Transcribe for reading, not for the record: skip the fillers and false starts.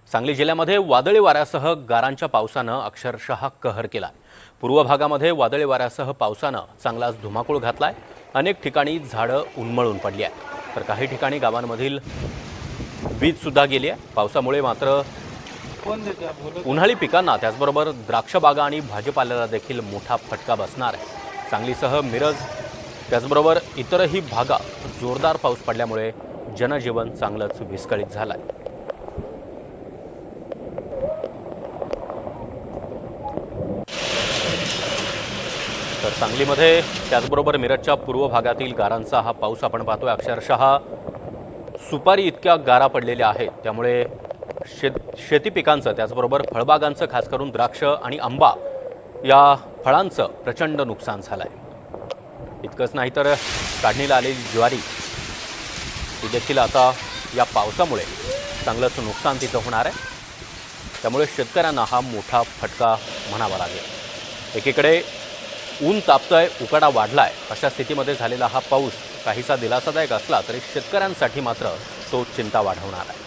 सांगली जिल्ह्यामध्ये वादळी वाऱ्यासह गारांच्या पावसानं अक्षरशः कहर केला। पूर्व भागामध्ये वादळी वाऱ्यासह पावसानं चांगलाच धुमाकूळ घातलाय। अनेक ठिकाणी झाडं उन्मळून पडली आहेत, तर काही ठिकाणी गावांमधील वीज सुद्धा गेली आहे। पावसामुळे मात्र उन्हाळी पिकांना त्याचबरोबर द्राक्ष बागा आणि भाजीपाल्याला देखील मोठा फटका बसणार आहे। सांगलीसह मिरज त्याचबरोबर इतरही भागात जोरदार पाऊस पडल्यामुळे जनजीवन चांगलंच विस्कळीत झालंय। तर सांगलीमध्ये त्याचबरोबर मिरजच्या पूर्व भागातील गारांचा हा पाऊस आपण पाहतोय। अक्षरशः सुपारी इतक्या गारा पडलेल्या आहेत, त्यामुळे शेती पिकांचं त्याचबरोबर फळबागांचं खास करून द्राक्ष आणि आंबा या फळांचं प्रचंड नुकसान झालंय। इतकंच नाही तर काढणीला आलेली ज्वारी ही देखील आता या पावसामुळे चांगलंच नुकसान तिचं होणार आहे। त्यामुळे शेतकऱ्यांना हा मोठा फटका म्हणावा लागेल। एकीकडे ऊन तापतंय, उकाडा वाढलाय, अशा स्थितीमध्ये झालेला हा पाऊस काहीसा दिलासादायक असला तरी शेतकऱ्यांसाठी मात्र तो चिंता वाढवणार आहे।